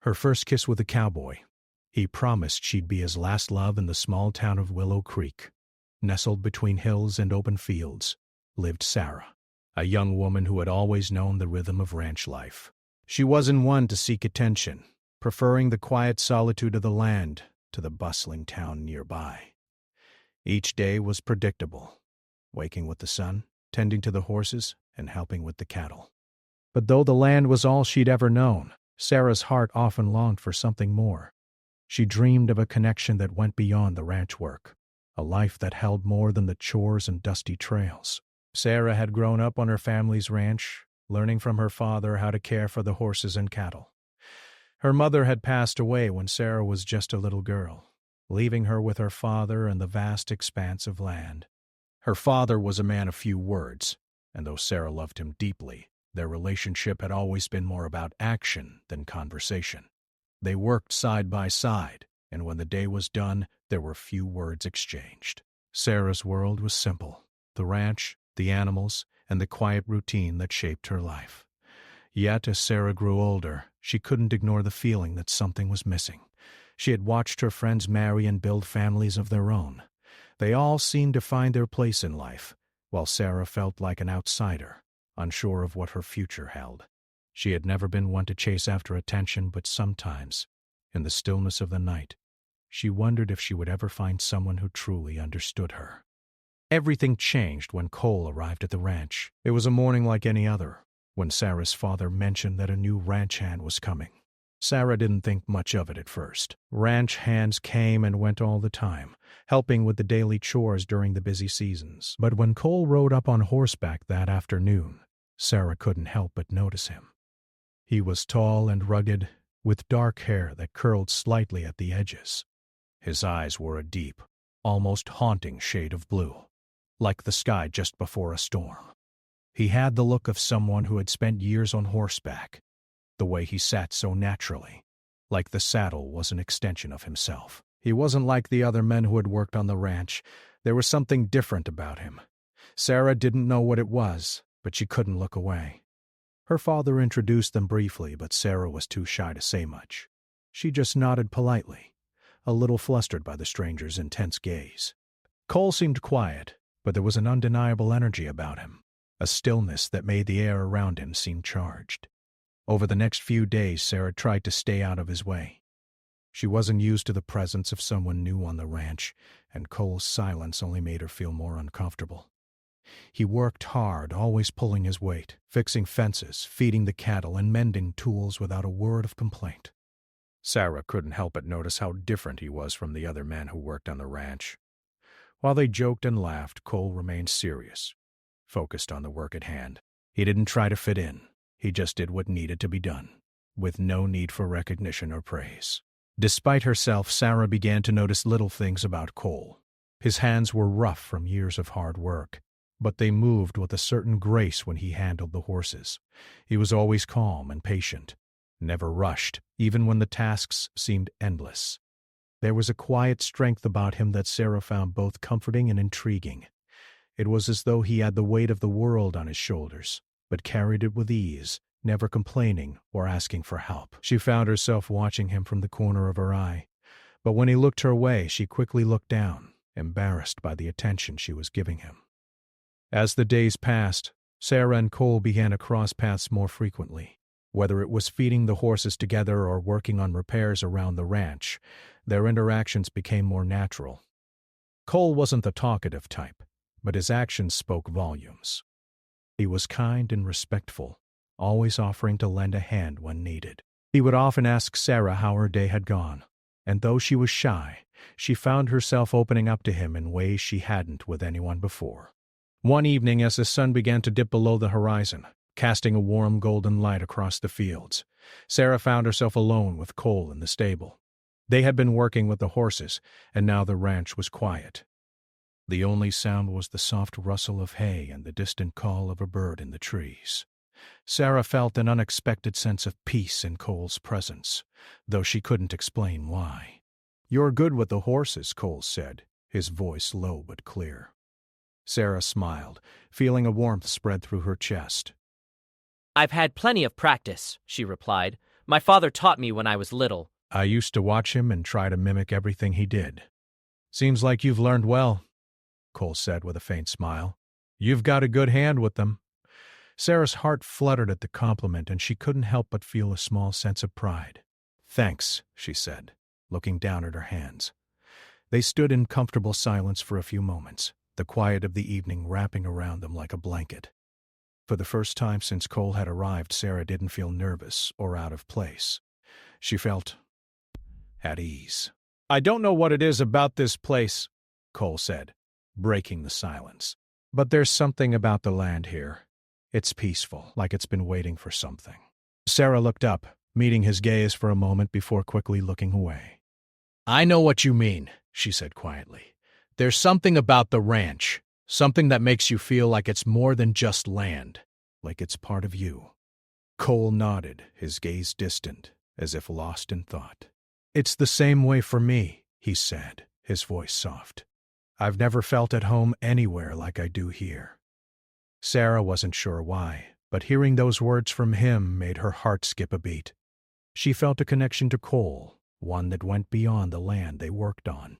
Her first kiss with a cowboy. He promised she'd be his last love in the small town of Willow Creek. Nestled between hills and open fields, lived Sarah, a young woman who had always known the rhythm of ranch life. She wasn't one to seek attention, preferring the quiet solitude of the land to the bustling town nearby. Each day was predictable, waking with the sun, tending to the horses, and helping with the cattle. But though the land was all she'd ever known, Sarah's heart often longed for something more. She dreamed of a connection that went beyond the ranch work, a life that held more than the chores and dusty trails. Sarah had grown up on her family's ranch, learning from her father how to care for the horses and cattle. Her mother had passed away when Sarah was just a little girl, leaving her with her father and the vast expanse of land. Her father was a man of few words, and though Sarah loved him deeply, their relationship had always been more about action than conversation. They worked side by side, and when the day was done, there were few words exchanged. Sarah's world was simple: the ranch, the animals, and the quiet routine that shaped her life. Yet, as Sarah grew older, she couldn't ignore the feeling that something was missing. She had watched her friends marry and build families of their own. They all seemed to find their place in life, while Sarah felt like an outsider, unsure of what her future held. She had never been one to chase after attention, but sometimes, in the stillness of the night, she wondered if she would ever find someone who truly understood her. Everything changed when Cole arrived at the ranch. It was a morning like any other, when Sarah's father mentioned that a new ranch hand was coming. Sarah didn't think much of it at first. Ranch hands came and went all the time, helping with the daily chores during the busy seasons. But when Cole rode up on horseback that afternoon, Sarah couldn't help but notice him. He was tall and rugged, with dark hair that curled slightly at the edges. His eyes were a deep, almost haunting shade of blue, like the sky just before a storm. He had the look of someone who had spent years on horseback, the way he sat so naturally, like the saddle was an extension of himself. He wasn't like the other men who had worked on the ranch. There was something different about him. Sarah didn't know what it was, but she couldn't look away. Her father introduced them briefly, but Sarah was too shy to say much. She just nodded politely, a little flustered by the stranger's intense gaze. Cole seemed quiet, but there was an undeniable energy about him, a stillness that made the air around him seem charged. Over the next few days, Sarah tried to stay out of his way. She wasn't used to the presence of someone new on the ranch, and Cole's silence only made her feel more uncomfortable. He worked hard, always pulling his weight, fixing fences, feeding the cattle, and mending tools without a word of complaint. Sarah couldn't help but notice how different he was from the other men who worked on the ranch. While they joked and laughed, Cole remained serious, focused on the work at hand. He didn't try to fit in. He just did what needed to be done, with no need for recognition or praise. Despite herself, Sarah began to notice little things about Cole. His hands were rough from years of hard work, but they moved with a certain grace when he handled the horses. He was always calm and patient, never rushed, even when the tasks seemed endless. There was a quiet strength about him that Sarah found both comforting and intriguing. It was as though he had the weight of the world on his shoulders, but carried it with ease, never complaining or asking for help. She found herself watching him from the corner of her eye, but when he looked her way, she quickly looked down, embarrassed by the attention she was giving him. As the days passed, Sarah and Cole began to cross paths more frequently. Whether it was feeding the horses together or working on repairs around the ranch, their interactions became more natural. Cole wasn't the talkative type, but his actions spoke volumes. He was kind and respectful, always offering to lend a hand when needed. He would often ask Sarah how her day had gone, and though she was shy, she found herself opening up to him in ways she hadn't with anyone before. One evening, as the sun began to dip below the horizon, casting a warm golden light across the fields, Sarah found herself alone with Cole in the stable. They had been working with the horses, and now the ranch was quiet. The only sound was the soft rustle of hay and the distant call of a bird in the trees. Sarah felt an unexpected sense of peace in Cole's presence, though she couldn't explain why. "You're good with the horses," Cole said, his voice low but clear. Sarah smiled, feeling a warmth spread through her chest. "I've had plenty of practice," she replied. My father taught me when I was little. I used to watch him and try to mimic everything he did. Seems like you've learned well, Cole said with a faint smile. You've got a good hand with them. Sarah's heart fluttered at the compliment, and she couldn't help but feel a small sense of pride. Thanks, she said, looking down at her hands. They stood in comfortable silence for a few moments, the quiet of the evening wrapping around them like a blanket. For the first time since Cole had arrived, Sarah didn't feel nervous or out of place. She felt at ease. I don't know what it is about this place, Cole said, breaking the silence. But there's something about the land here. It's peaceful, like it's been waiting for something. Sarah looked up, meeting his gaze for a moment before quickly looking away. I know what you mean, she said quietly. There's something about the ranch, something that makes you feel like it's more than just land, like it's part of you. Cole nodded, his gaze distant, as if lost in thought. It's the same way for me, he said, his voice soft. I've never felt at home anywhere like I do here. Sarah wasn't sure why, but hearing those words from him made her heart skip a beat. She felt a connection to Cole, one that went beyond the land they worked on.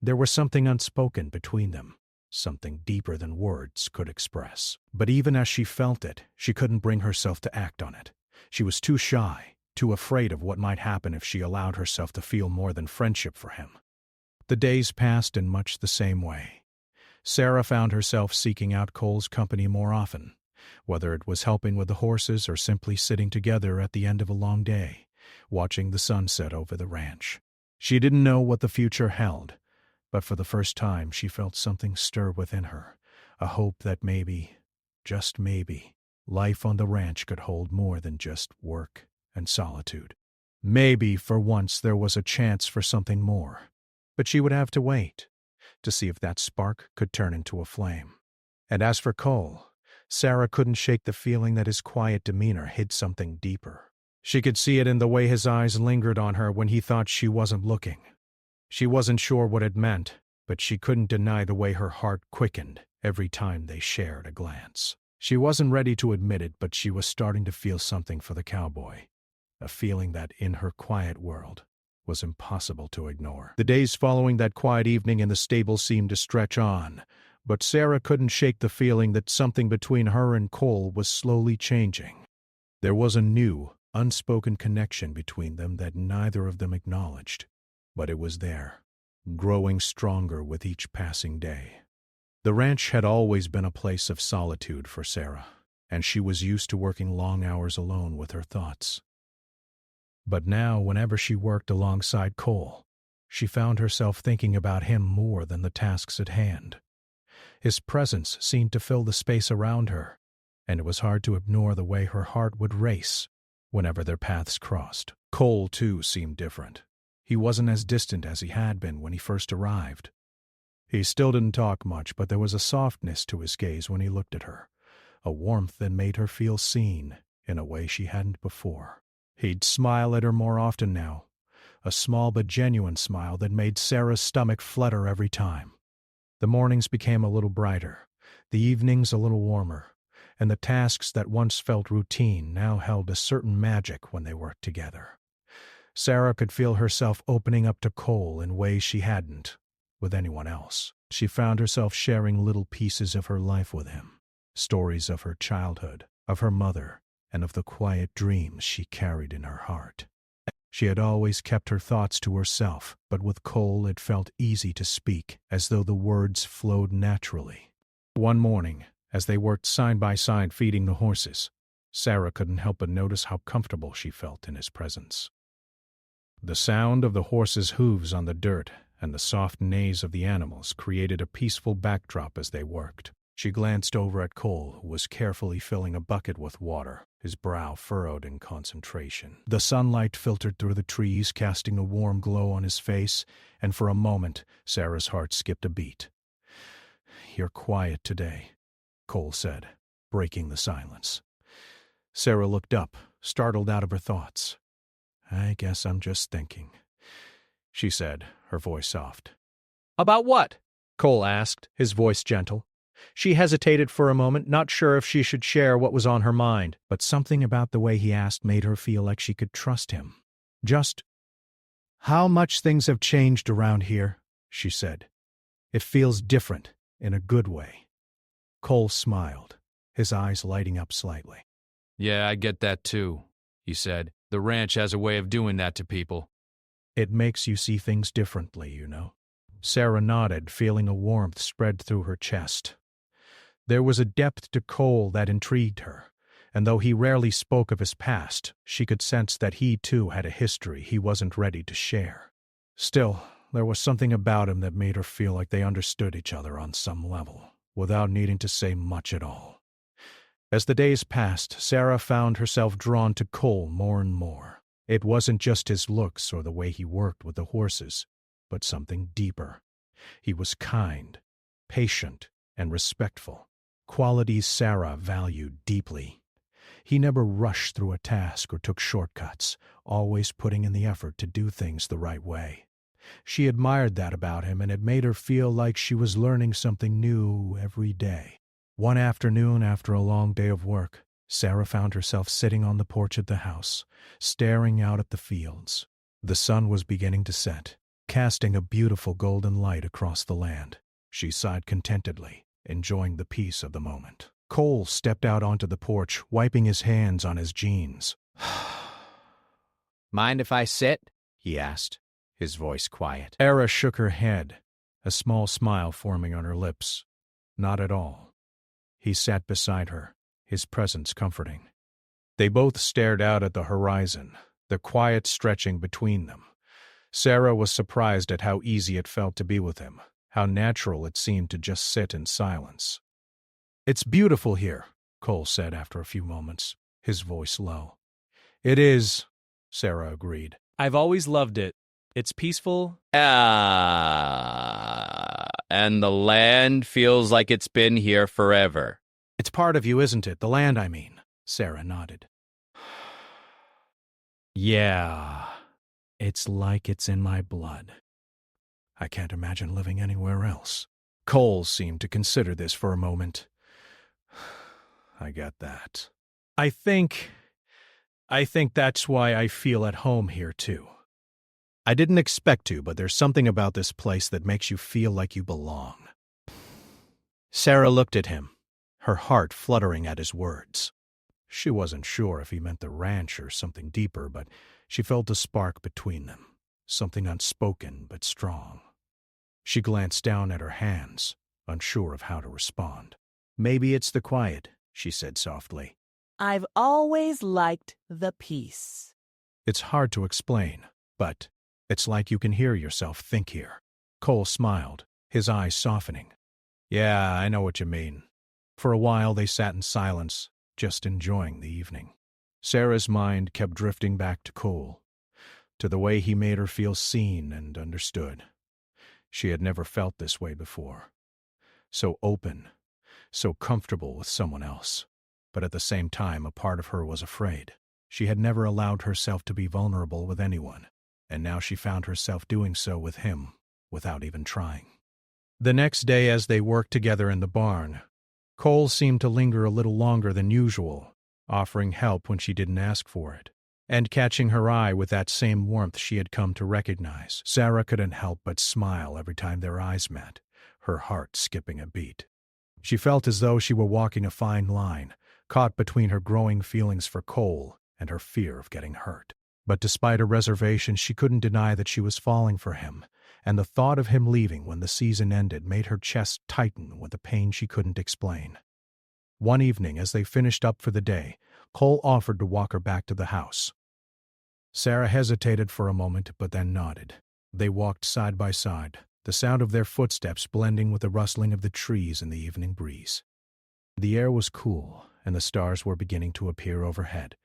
There was something unspoken between them, something deeper than words could express. But even as she felt it, she couldn't bring herself to act on it. She was too shy, too afraid of what might happen if she allowed herself to feel more than friendship for him. The days passed in much the same way. Sarah found herself seeking out Cole's company more often, whether it was helping with the horses or simply sitting together at the end of a long day, watching the sunset over the ranch. She didn't know what the future held, but for the first time she felt something stir within her, a hope that maybe, just maybe, life on the ranch could hold more than just work and solitude. Maybe, for once, there was a chance for something more, but she would have to wait to see if that spark could turn into a flame. And as for Cole, Sarah couldn't shake the feeling that his quiet demeanor hid something deeper. She could see it in the way his eyes lingered on her when he thought she wasn't looking. She wasn't sure what it meant, but she couldn't deny the way her heart quickened every time they shared a glance. She wasn't ready to admit it, but she was starting to feel something for the cowboy, a feeling that, in her quiet world, was impossible to ignore. The days following that quiet evening in the stable seemed to stretch on, but Sarah couldn't shake the feeling that something between her and Cole was slowly changing. There was a new, unspoken connection between them that neither of them acknowledged, but it was there, growing stronger with each passing day. The ranch had always been a place of solitude for Sarah, and she was used to working long hours alone with her thoughts. But now, whenever she worked alongside Cole, she found herself thinking about him more than the tasks at hand. His presence seemed to fill the space around her, and it was hard to ignore the way her heart would race whenever their paths crossed. Cole, too, seemed different. He wasn't as distant as he had been when he first arrived. He still didn't talk much, but there was a softness to his gaze when he looked at her, a warmth that made her feel seen in a way she hadn't before. He'd smile at her more often now, a small but genuine smile that made Sarah's stomach flutter every time. The mornings became a little brighter, the evenings a little warmer, and the tasks that once felt routine now held a certain magic when they worked together. Sarah could feel herself opening up to Cole in ways she hadn't with anyone else. She found herself sharing little pieces of her life with him, stories of her childhood, of her mother, and of the quiet dreams she carried in her heart. She had always kept her thoughts to herself, but with Cole it felt easy to speak, as though the words flowed naturally. One morning, as they worked side by side feeding the horses, Sarah couldn't help but notice how comfortable she felt in his presence. The sound of the horses' hooves on the dirt and the soft neighs of the animals created a peaceful backdrop as they worked. She glanced over at Cole, who was carefully filling a bucket with water, his brow furrowed in concentration. The sunlight filtered through the trees, casting a warm glow on his face, and for a moment Sarah's heart skipped a beat. "You're quiet today," Cole said, breaking the silence. Sarah looked up, startled out of her thoughts. "I guess I'm just thinking," she said, her voice soft. "About what?" Cole asked, his voice gentle. She hesitated for a moment, not sure if she should share what was on her mind, but something about the way he asked made her feel like she could trust him. "Just how much things have changed around here," she said. "It feels different, in a good way." Cole smiled, his eyes lighting up slightly. "Yeah, I get that too," he said. "The ranch has a way of doing that to people." "It makes you see things differently, you know." Sarah nodded, feeling a warmth spread through her chest. There was a depth to Cole that intrigued her, and though he rarely spoke of his past, she could sense that he too had a history he wasn't ready to share. Still, there was something about him that made her feel like they understood each other on some level, without needing to say much at all. As the days passed, Sarah found herself drawn to Cole more and more. It wasn't just his looks or the way he worked with the horses, but something deeper. He was kind, patient, and respectful, qualities Sarah valued deeply. He never rushed through a task or took shortcuts, always putting in the effort to do things the right way. She admired that about him, and it made her feel like she was learning something new every day. One afternoon, after a long day of work, Sarah found herself sitting on the porch of the house, staring out at the fields. The sun was beginning to set, casting a beautiful golden light across the land. She sighed contentedly, enjoying the peace of the moment. Cole stepped out onto the porch, wiping his hands on his jeans. Mind if I sit? He asked, his voice quiet. Sarah shook her head, a small smile forming on her lips. Not at all. He sat beside her, his presence comforting. They both stared out at the horizon, the quiet stretching between them. Sarah was surprised at how easy it felt to be with him, how natural it seemed to just sit in silence. "It's beautiful here," Cole said after a few moments, his voice low. "It is," Sarah agreed. "I've always loved it. It's peaceful." And the land feels like it's been here forever. "It's part of you, isn't it? The land, I mean." Sarah nodded. "Yeah, it's like it's in my blood. I can't imagine living anywhere else." Cole seemed to consider this for a moment. "I get that. I think that's why I feel at home here, too. I didn't expect to, but there's something about this place that makes you feel like you belong." Sarah looked at him, her heart fluttering at his words. She wasn't sure if he meant the ranch or something deeper, but she felt a spark between them, something unspoken but strong. She glanced down at her hands, unsure of how to respond. "Maybe it's the quiet," she said softly. "I've always liked the peace." "It's hard to explain, but it's like you can hear yourself think here." Cole smiled, his eyes softening. "Yeah, I know what you mean." For a while they sat in silence, just enjoying the evening. Sarah's mind kept drifting back to Cole, to the way he made her feel seen and understood. She had never felt this way before. So open, so comfortable with someone else. But at the same time, a part of her was afraid. She had never allowed herself to be vulnerable with anyone, and now she found herself doing so with him, without even trying. The next day, as they worked together in the barn, Cole seemed to linger a little longer than usual, offering help when she didn't ask for it, and catching her eye with that same warmth she had come to recognize. Sarah couldn't help but smile every time their eyes met, her heart skipping a beat. She felt as though she were walking a fine line, caught between her growing feelings for Cole and her fear of getting hurt. But despite her reservations, she couldn't deny that she was falling for him, and the thought of him leaving when the season ended made her chest tighten with a pain she couldn't explain. One evening, as they finished up for the day, Cole offered to walk her back to the house. Sarah hesitated for a moment, but then nodded. They walked side by side, the sound of their footsteps blending with the rustling of the trees in the evening breeze. The air was cool, and the stars were beginning to appear overhead,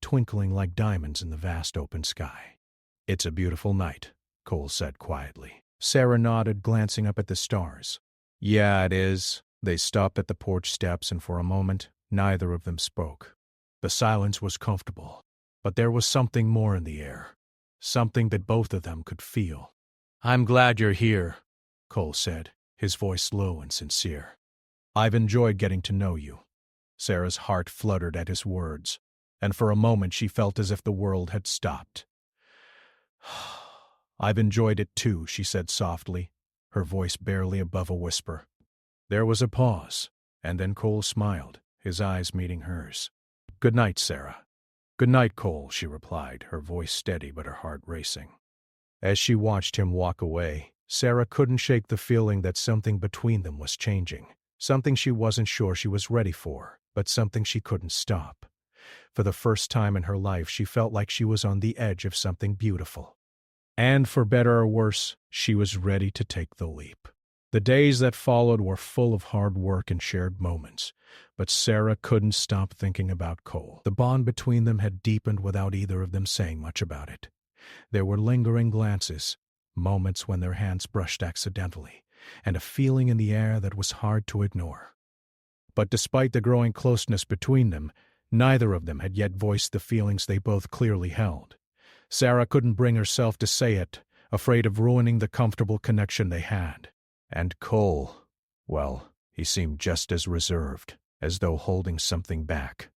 twinkling like diamonds in the vast open sky. "It's a beautiful night," Cole said quietly. Sarah nodded, glancing up at the stars. "Yeah, it is." They stopped at the porch steps, and for a moment, neither of them spoke. The silence was comfortable, but there was something more in the air, something that both of them could feel. "I'm glad you're here," Cole said, his voice low and sincere. I've enjoyed getting to know you. Sarah's heart fluttered at his words, and for a moment she felt as if the world had stopped. I've enjoyed it too, she said softly, her voice barely above a whisper. There was a pause, and then Cole smiled, his eyes meeting hers. Good night, Sarah. Good night, Cole, she replied, her voice steady but her heart racing. As she watched him walk away, Sarah couldn't shake the feeling that something between them was changing, something she wasn't sure she was ready for, but something she couldn't stop. For the first time in her life, she felt like she was on the edge of something beautiful. And for better or worse, she was ready to take the leap. The days that followed were full of hard work and shared moments, but Sarah couldn't stop thinking about Cole. The bond between them had deepened without either of them saying much about it. There were lingering glances, moments when their hands brushed accidentally, and a feeling in the air that was hard to ignore. But despite the growing closeness between them, neither of them had yet voiced the feelings they both clearly held. Sarah couldn't bring herself to say it, afraid of ruining the comfortable connection they had. And Cole, well, he seemed just as reserved, as though holding something back.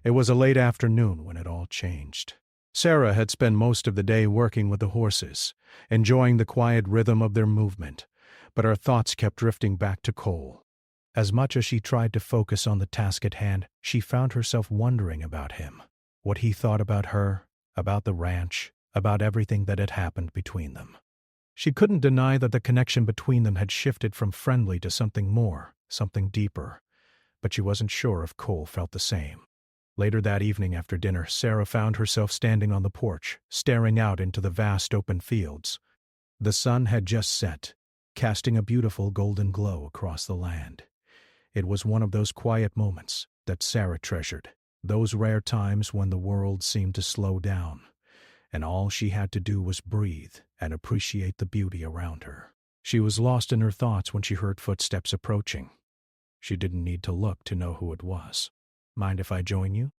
It was a late afternoon when it all changed. Sarah had spent most of the day working with the horses, enjoying the quiet rhythm of their movement, but her thoughts kept drifting back to Cole. As much as she tried to focus on the task at hand, she found herself wondering about him, what he thought about her, about the ranch, about everything that had happened between them. She couldn't deny that the connection between them had shifted from friendly to something more, something deeper, but she wasn't sure if Cole felt the same. Later that evening after dinner, Sarah found herself standing on the porch, staring out into the vast open fields. The sun had just set, casting a beautiful golden glow across the land. It was one of those quiet moments that Sarah treasured, those rare times when the world seemed to slow down, and all she had to do was breathe and appreciate the beauty around her. She was lost in her thoughts when she heard footsteps approaching. She didn't need to look to know who it was. Mind if I join you?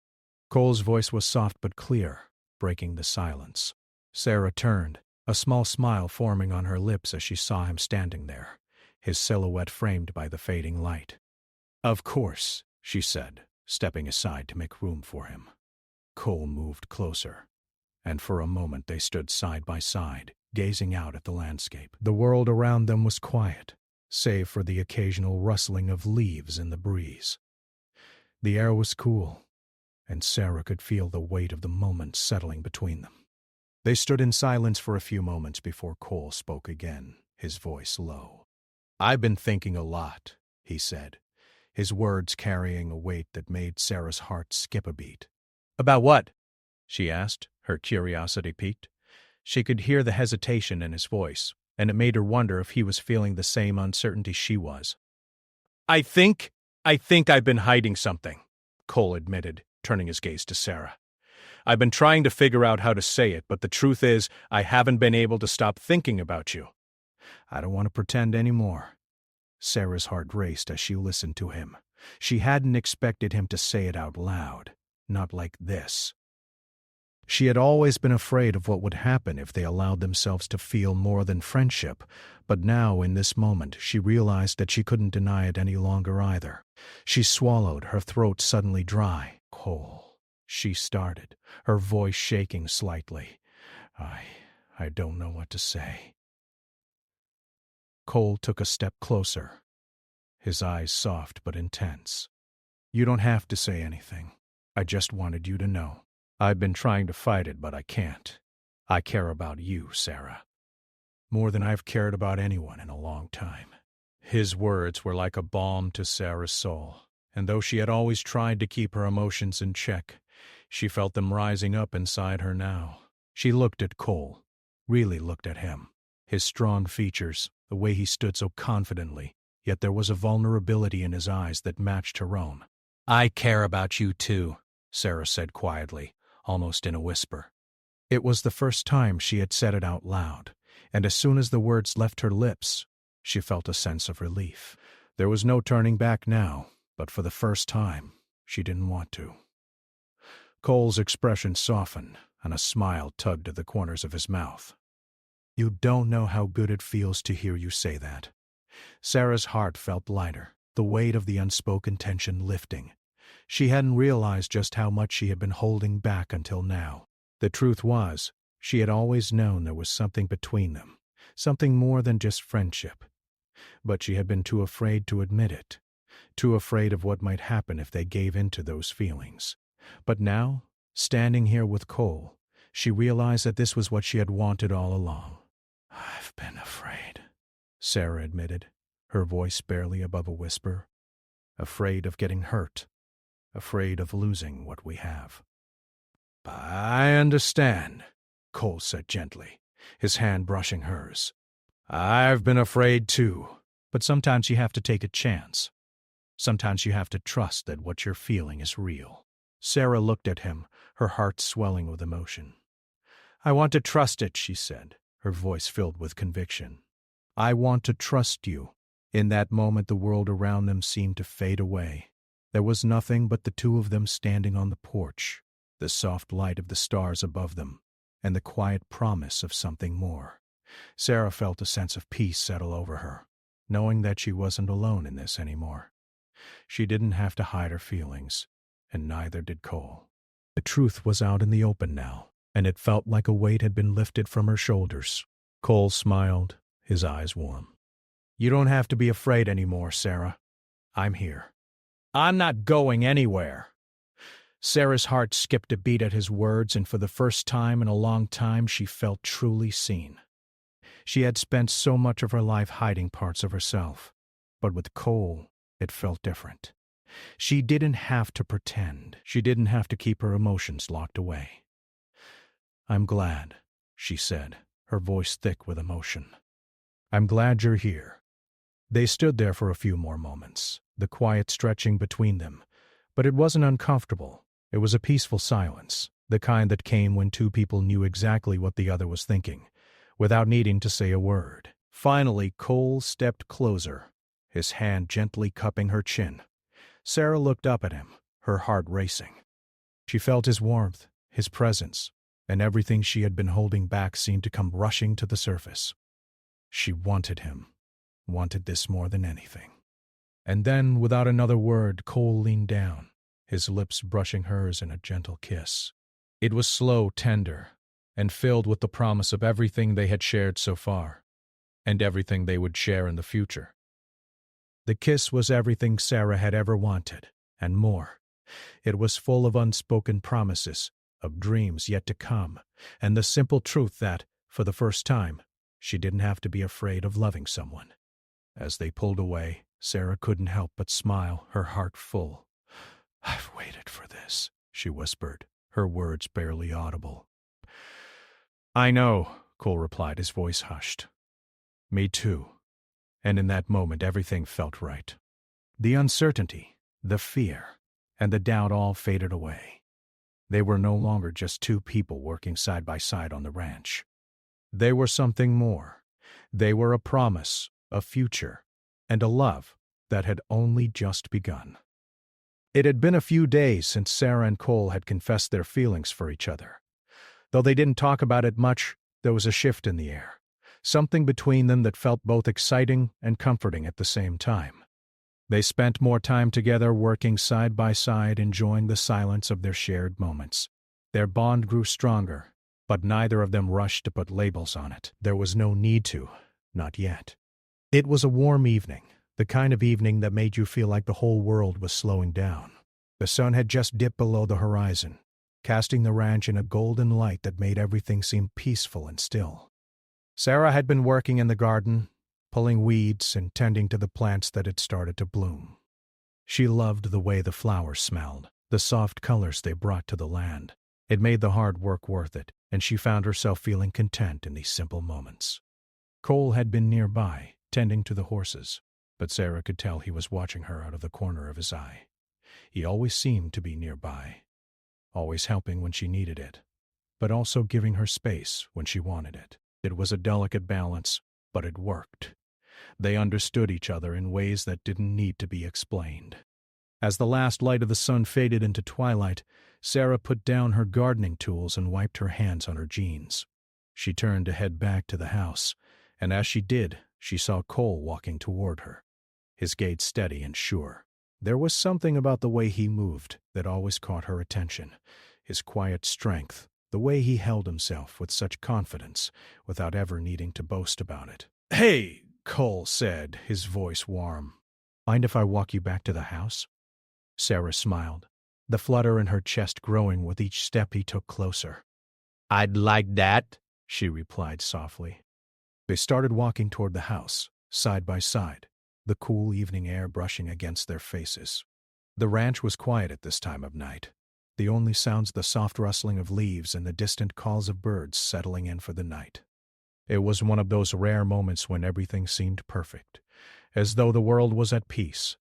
Cole's voice was soft but clear, breaking the silence. Sarah turned, a small smile forming on her lips as she saw him standing there, his silhouette framed by the fading light. Of course, she said, stepping aside to make room for him. Cole moved closer, and for a moment they stood side by side, gazing out at the landscape. The world around them was quiet, save for the occasional rustling of leaves in the breeze. The air was cool, and Sarah could feel the weight of the moment settling between them. They stood in silence for a few moments before Cole spoke again, his voice low. I've been thinking a lot, he said, his words carrying a weight that made Sarah's heart skip a beat. About what? She asked, her curiosity piqued. She could hear the hesitation in his voice, and it made her wonder if he was feeling the same uncertainty she was. I think I've been hiding something, Cole admitted, turning his gaze to Sarah. I've been trying to figure out how to say it, but the truth is I haven't been able to stop thinking about you. I don't want to pretend anymore. Sarah's heart raced as she listened to him. She hadn't expected him to say it out loud, not like this. She had always been afraid of what would happen if they allowed themselves to feel more than friendship, but now, in this moment, she realized that she couldn't deny it any longer either. She swallowed, her throat suddenly dry. Cole, she started, her voice shaking slightly. I don't know what to say. Cole took a step closer, his eyes soft but intense. You don't have to say anything. I just wanted you to know. I've been trying to fight it, but I can't. I care about you, Sarah. More than I've cared about anyone in a long time. His words were like a balm to Sarah's soul, and though she had always tried to keep her emotions in check, she felt them rising up inside her now. She looked at Cole, really looked at him. His strong features, the way he stood so confidently, yet there was a vulnerability in his eyes that matched her own. I care about you too, Sarah said quietly, almost in a whisper. It was the first time she had said it out loud, and as soon as the words left her lips, she felt a sense of relief. There was no turning back now, but for the first time, she didn't want to. Cole's expression softened, and a smile tugged at the corners of his mouth. You don't know how good it feels to hear you say that. Sarah's heart felt lighter, the weight of the unspoken tension lifting. She hadn't realized just how much she had been holding back until now. The truth was, she had always known there was something between them, something more than just friendship. But she had been too afraid to admit it, too afraid of what might happen if they gave in to those feelings. But now, standing here with Cole, she realized that this was what she had wanted all along. "I've been afraid," Sarah admitted, her voice barely above a whisper. "Afraid of getting hurt, afraid of losing what we have." "I understand," Cole said gently, his hand brushing hers. "I've been afraid too." But sometimes you have to take a chance. Sometimes you have to trust that what you're feeling is real. Sarah looked at him, her heart swelling with emotion. "I want to trust it," she said, her voice filled with conviction. "I want to trust you." In that moment the world around them seemed to fade away. There was nothing but the two of them standing on the porch, the soft light of the stars above them, and the quiet promise of something more. Sarah felt a sense of peace settle over her, knowing that she wasn't alone in this anymore. She didn't have to hide her feelings, and neither did Cole. The truth was out in the open now, and it felt like a weight had been lifted from her shoulders. Cole smiled, his eyes warm. "You don't have to be afraid anymore, Sarah. I'm here. I'm not going anywhere." Sarah's heart skipped a beat at his words, and for the first time in a long time she felt truly seen. She had spent so much of her life hiding parts of herself, but with Cole, it felt different. She didn't have to pretend. She didn't have to keep her emotions locked away. "I'm glad," she said, her voice thick with emotion. "I'm glad you're here." They stood there for a few more moments, the quiet stretching between them, but it wasn't uncomfortable. It was a peaceful silence, the kind that came when two people knew exactly what the other was thinking, without needing to say a word. Finally, Cole stepped closer, his hand gently cupping her chin. Sarah looked up at him, her heart racing. She felt his warmth, his presence, and everything she had been holding back seemed to come rushing to the surface. She wanted him, wanted this more than anything. And then, without another word, Cole leaned down, his lips brushing hers in a gentle kiss. It was slow, tender, and filled with the promise of everything they had shared so far, and everything they would share in the future. The kiss was everything Sarah had ever wanted, and more. It was full of unspoken promises, of dreams yet to come, and the simple truth that, for the first time, she didn't have to be afraid of loving someone. As they pulled away, Sarah couldn't help but smile, her heart full. "I've waited for this," she whispered, her words barely audible. "I know," Cole replied, his voice hushed. "Me too." And in that moment everything felt right. The uncertainty, the fear, and the doubt all faded away. They were no longer just two people working side by side on the ranch. They were something more. They were a promise, a future, and a love that had only just begun. It had been a few days since Sarah and Cole had confessed their feelings for each other. Though they didn't talk about it much, there was a shift in the air, something between them that felt both exciting and comforting at the same time. They spent more time together, working side by side, enjoying the silence of their shared moments. Their bond grew stronger, but neither of them rushed to put labels on it. There was no need to, not yet. It was a warm evening, the kind of evening that made you feel like the whole world was slowing down. The sun had just dipped below the horizon, casting the ranch in a golden light that made everything seem peaceful and still. Sarah had been working in the garden, pulling weeds and tending to the plants that had started to bloom. She loved the way the flowers smelled, the soft colors they brought to the land. It made the hard work worth it, and she found herself feeling content in these simple moments. Cole had been nearby, tending to the horses, but Sarah could tell he was watching her out of the corner of his eye. He always seemed to be nearby, always helping when she needed it, but also giving her space when she wanted it. It was a delicate balance, but it worked. They understood each other in ways that didn't need to be explained. As the last light of the sun faded into twilight, Sarah put down her gardening tools and wiped her hands on her jeans. She turned to head back to the house, and as she did, she saw Cole walking toward her, his gait steady and sure. There was something about the way he moved that always caught her attention, his quiet strength, the way he held himself with such confidence without ever needing to boast about it. "Hey," Cole said, his voice warm. "Mind if I walk you back to the house?" Sarah smiled, the flutter in her chest growing with each step he took closer. "I'd like that," she replied softly. They started walking toward the house, side by side, the cool evening air brushing against their faces. The ranch was quiet at this time of night, the only sounds the soft rustling of leaves and the distant calls of birds settling in for the night. It was one of those rare moments when everything seemed perfect, as though the world was at peace.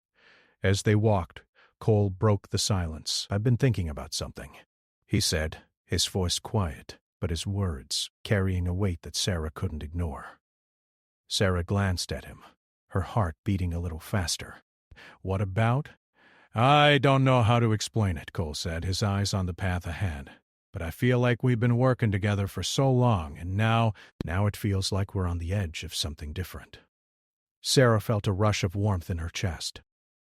As they walked, Cole broke the silence. "I've been thinking about something," he said, his voice quiet, but his words carrying a weight that Sarah couldn't ignore. Sarah glanced at him, her heart beating a little faster. "What about?" "I don't know how to explain it," Cole said, his eyes on the path ahead. "But I feel like we've been working together for so long, and now it feels like we're on the edge of something different." Sarah felt a rush of warmth in her chest.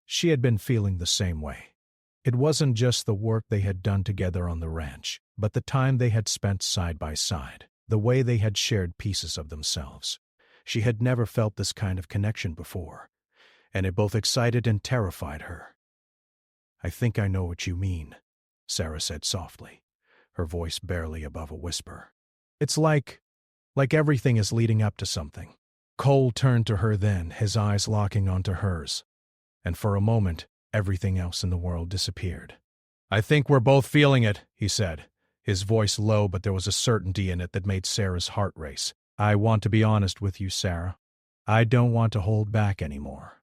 She had been feeling the same way. It wasn't just the work they had done together on the ranch, but the time they had spent side by side, the way they had shared pieces of themselves. She had never felt this kind of connection before, and it both excited and terrified her. "I think I know what you mean," Sarah said softly, her voice barely above a whisper. "It's like everything is leading up to something." Cole turned to her then, his eyes locking onto hers, and for a moment, everything else in the world disappeared. "I think we're both feeling it," he said, his voice low, but there was a certainty in it that made Sarah's heart race. "I want to be honest with you, Sarah. I don't want to hold back anymore."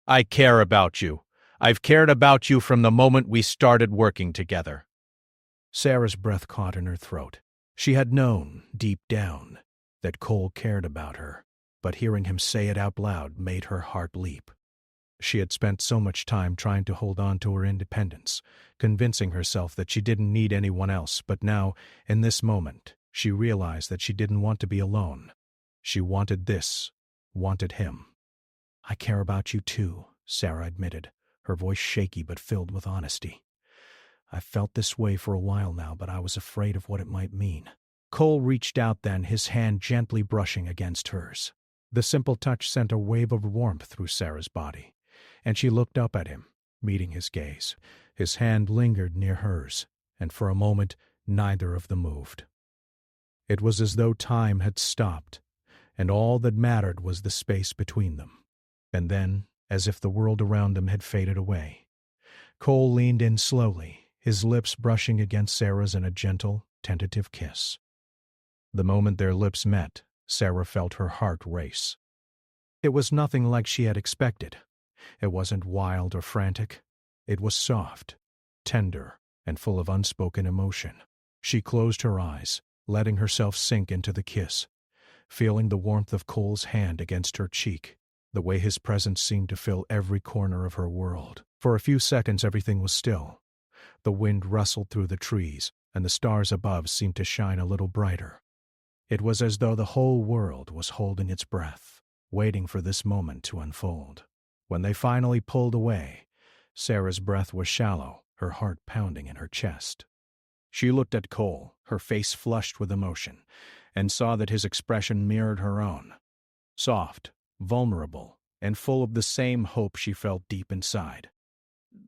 "I care about you. I've cared about you from the moment we started working together." Sarah's breath caught in her throat. She had known, deep down, that Cole cared about her, but hearing him say it out loud made her heart leap. She had spent so much time trying to hold on to her independence, convincing herself that she didn't need anyone else, but now, in this moment, she realized that she didn't want to be alone. She wanted him. "I care about you too," Sarah admitted, her voice shaky but filled with honesty. "I've felt this way for a while now, but I was afraid of what it might mean." Cole reached out then, his hand gently brushing against hers. The simple touch sent a wave of warmth through Sarah's body, and she looked up at him, meeting his gaze. His hand lingered near hers, and for a moment neither of them moved. It was as though time had stopped, and all that mattered was the space between them. And then, as if the world around them had faded away, Cole leaned in slowly, his lips brushing against Sarah's in a gentle, tentative kiss. The moment their lips met, Sarah felt her heart race. It was nothing like she had expected. It wasn't wild or frantic. It was soft, tender, and full of unspoken emotion. She closed her eyes, letting herself sink into the kiss, feeling the warmth of Cole's hand against her cheek, the way his presence seemed to fill every corner of her world. For a few seconds everything was still. The wind rustled through the trees, and the stars above seemed to shine a little brighter. It was as though the whole world was holding its breath, waiting for this moment to unfold. When they finally pulled away, Sarah's breath was shallow, her heart pounding in her chest. She looked at Cole, her face flushed with emotion, and saw that his expression mirrored her own. Soft, vulnerable, and full of the same hope she felt deep inside.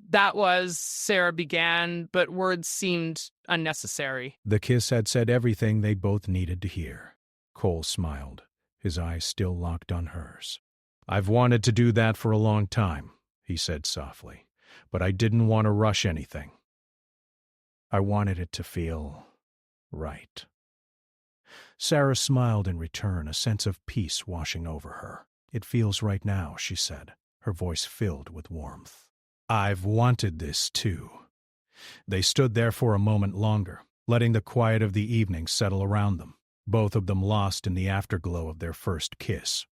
"That was," Sarah began, but words seemed unnecessary. The kiss had said everything they both needed to hear. Cole smiled, his eyes still locked on hers. "I've wanted to do that for a long time," he said softly, "but I didn't want to rush anything. I wanted it to feel right." Sarah smiled in return, a sense of peace washing over her. "It feels right now," she said, her voice filled with warmth. "I've wanted this too." They stood there for a moment longer, letting the quiet of the evening settle around them, both of them lost in the afterglow of their first kiss.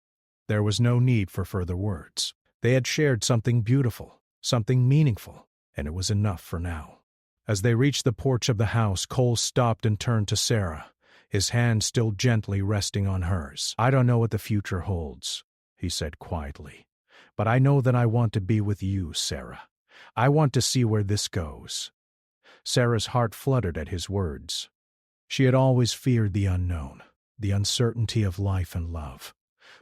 There was no need for further words. They had shared something beautiful, something meaningful, and it was enough for now. As they reached the porch of the house, Cole stopped and turned to Sarah, his hand still gently resting on hers. "I don't know what the future holds, he said quietly. "But I know that I want to be with you, Sarah. I want to see where this goes." Sarah's heart fluttered at his words. She had always feared the unknown, the uncertainty of life and love.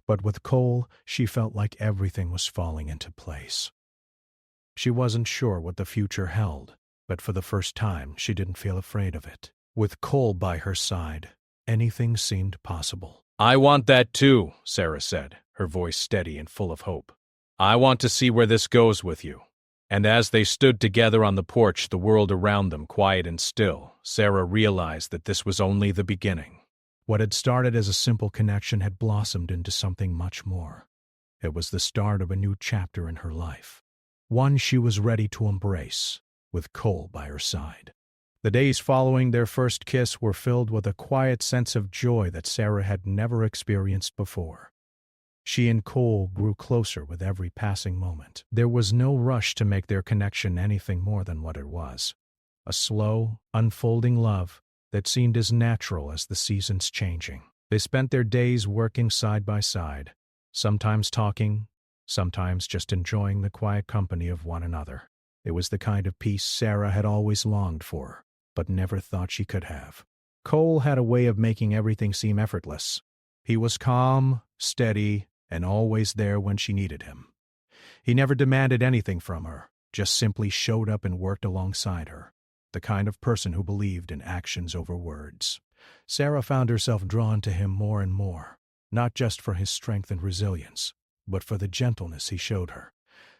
But with Cole, she felt like everything was falling into place. She wasn't sure what the future held, but for the first time she didn't feel afraid of it. With Cole by her side, anything seemed possible. "I want that too," Sarah said, her voice steady and full of hope. "I want to see where this goes with you." And as they stood together on the porch, the world around them quiet and still, Sarah realized that this was only the beginning. What had started as a simple connection had blossomed into something much more. It was the start of a new chapter in her life, one she was ready to embrace, with Cole by her side. The days following their first kiss were filled with a quiet sense of joy that Sarah had never experienced before. She and Cole grew closer with every passing moment. There was no rush to make their connection anything more than what it was, a slow, unfolding love that seemed as natural as the seasons changing. They spent their days working side by side, sometimes talking, sometimes just enjoying the quiet company of one another. It was the kind of peace Sarah had always longed for, but never thought she could have. Cole had a way of making everything seem effortless. He was calm, steady, and always there when she needed him. He never demanded anything from her, just simply showed up and worked alongside her, the kind of person who believed in actions over words. Sarah found herself drawn to him more and more, not just for his strength and resilience, but for the gentleness he showed her,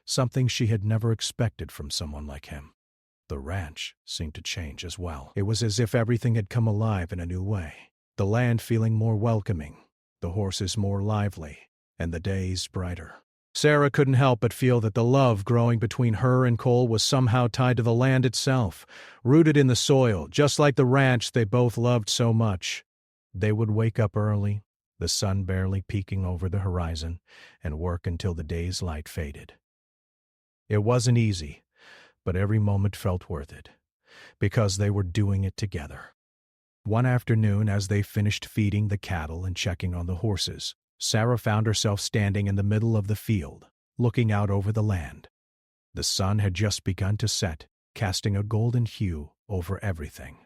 something she had never expected from someone like him. The ranch seemed to change as well. It was as if everything had come alive in a new way, the land feeling more welcoming, the horses more lively, and the days brighter. Sarah couldn't help but feel that the love growing between her and Cole was somehow tied to the land itself, rooted in the soil, just like the ranch they both loved so much. They would wake up early, the sun barely peeking over the horizon, and work until the day's light faded. It wasn't easy, but every moment felt worth it, because they were doing it together. One afternoon, as they finished feeding the cattle and checking on the horses, Sarah found herself standing in the middle of the field, looking out over the land. The sun had just begun to set, casting a golden hue over everything.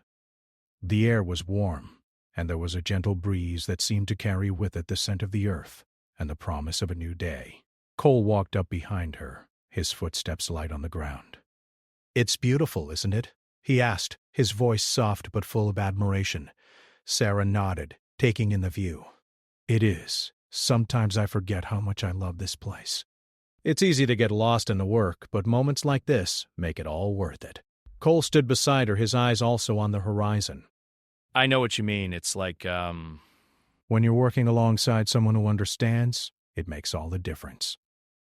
The air was warm, and there was a gentle breeze that seemed to carry with it the scent of the earth and the promise of a new day. Cole walked up behind her, his footsteps light on the ground. "It's beautiful, isn't it?" he asked, his voice soft but full of admiration. Sarah nodded, taking in the view. "It is. Sometimes I forget how much I love this place. It's easy to get lost in the work, but moments like this make it all worth it." Cole stood beside her, his eyes also on the horizon. I know what you mean. It's like, When you're working alongside someone who understands, it makes all the difference.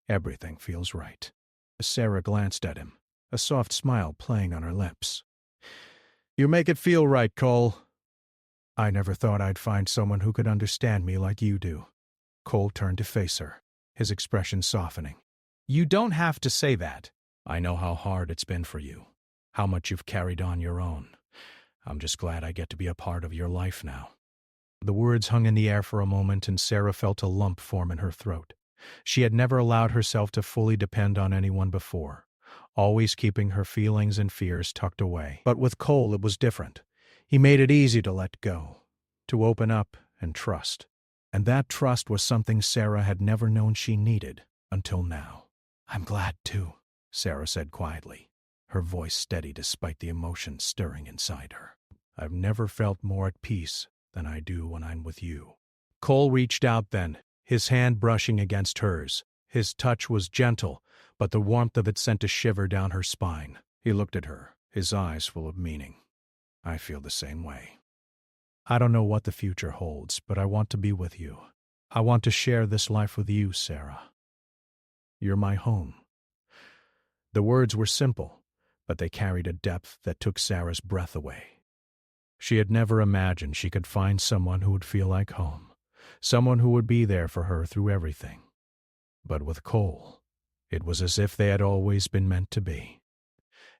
Everything feels right. Sarah glanced at him, a soft smile playing on her lips. "You make it feel right, Cole. I never thought I'd find someone who could understand me like you do." Cole turned to face her, his expression softening. "You don't have to say that. I know how hard it's been for you, how much you've carried on your own. I'm just glad I get to be a part of your life now." The words hung in the air for a moment, and Sarah felt a lump form in her throat. She had never allowed herself to fully depend on anyone before, always keeping her feelings and fears tucked away. But with Cole it was different. He made it easy to let go, to open up and trust. And that trust was something Sarah had never known she needed until now. "I'm glad, too," Sarah said quietly, her voice steady despite the emotion stirring inside her. "I've never felt more at peace than I do when I'm with you." Cole reached out then, his hand brushing against hers. His touch was gentle, but the warmth of it sent a shiver down her spine. He looked at her, his eyes full of meaning. "I feel the same way. I don't know what the future holds, but I want to be with you. I want to share this life with you, Sarah. You're my home." The words were simple, but they carried a depth that took Sarah's breath away. She had never imagined she could find someone who would feel like home, someone who would be there for her through everything. But with Cole, it was as if they had always been meant to be.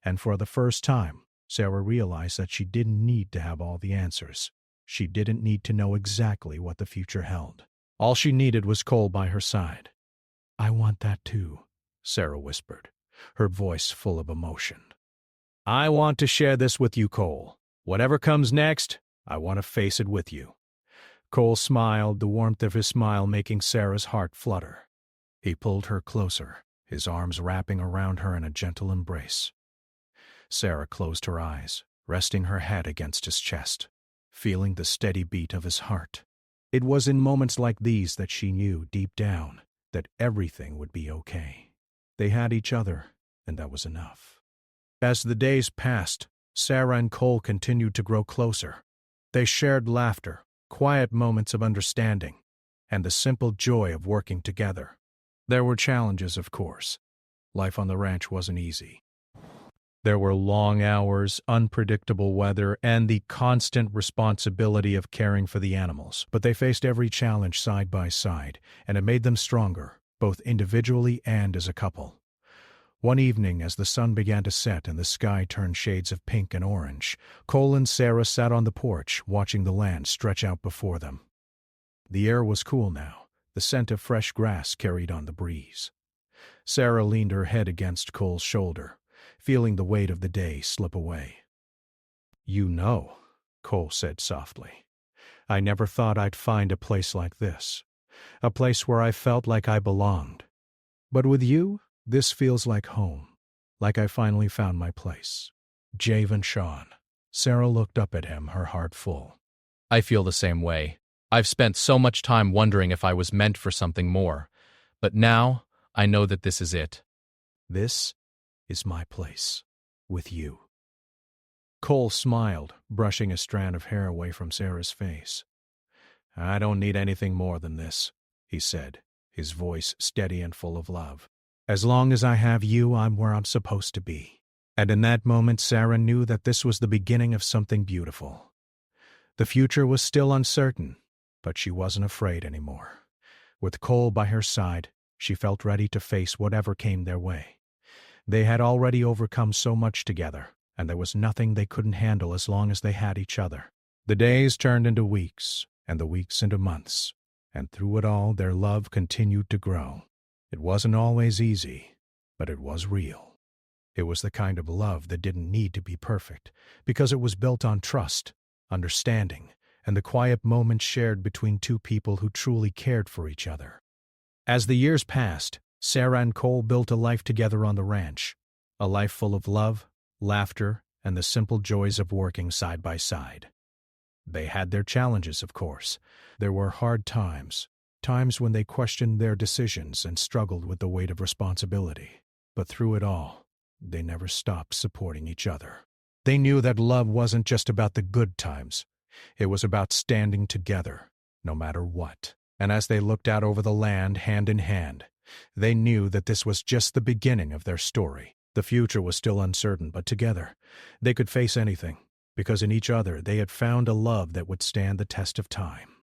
And for the first time, Sarah realized that she didn't need to have all the answers. She didn't need to know exactly what the future held. All she needed was Cole by her side, I want that too, Sarah whispered, her voice full of emotion. I want to share this with you, Cole. Whatever comes next, I want to face it with you. Cole smiled, the warmth of his smile making Sarah's heart flutter. He pulled her closer, his arms wrapping around her in a gentle embrace. Sarah closed her eyes, resting her head against his chest, feeling the steady beat of his heart. It was in moments like these that she knew, deep down, that everything would be okay. They had each other, and that was enough. As the days passed, Sarah and Cole continued to grow closer. They shared laughter, quiet moments of understanding, and the simple joy of working together. There were challenges, of course. Life on the ranch wasn't easy. There were long hours, unpredictable weather, and the constant responsibility of caring for the animals. But they faced every challenge side by side, and it made them stronger, both individually and as a couple. One evening, as the sun began to set and the sky turned shades of pink and orange, Cole and Sarah sat on the porch, watching the land stretch out before them. The air was cool now, the scent of fresh grass carried on the breeze. Sarah leaned her head against Cole's shoulder, feeling the weight of the day slip away. "You know," Cole said softly, "I never thought I'd find a place like this, a place where I felt like I belonged. But with you, this feels like home, like I finally found my place." Javen Sean. Sarah looked up at him, her heart full. I feel the same way. I've spent so much time wondering if I was meant for something more, but now I know that this is it. This is my place, with you. Cole smiled, brushing a strand of hair away from Sarah's face. "I don't need anything more than this," he said, his voice steady and full of love. "As long as I have you, I'm where I'm supposed to be." And in that moment, Sarah knew that this was the beginning of something beautiful. The future was still uncertain, but she wasn't afraid anymore. With Cole by her side, she felt ready to face whatever came their way. They had already overcome so much together, and there was nothing they couldn't handle as long as they had each other. The days turned into weeks, and the weeks into months, and through it all their love continued to grow. It wasn't always easy, but it was real. It was the kind of love that didn't need to be perfect, because it was built on trust, understanding, and the quiet moments shared between two people who truly cared for each other. As the years passed, Sarah and Cole built a life together on the ranch, a life full of love, laughter, and the simple joys of working side by side. They had their challenges, of course. There were hard times, times when they questioned their decisions and struggled with the weight of responsibility. But through it all, they never stopped supporting each other. They knew that love wasn't just about the good times. It was about standing together, no matter what. And as they looked out over the land, hand in hand, they knew that this was just the beginning of their story. The future was still uncertain, but together, they could face anything, because in each other they had found a love that would stand the test of time.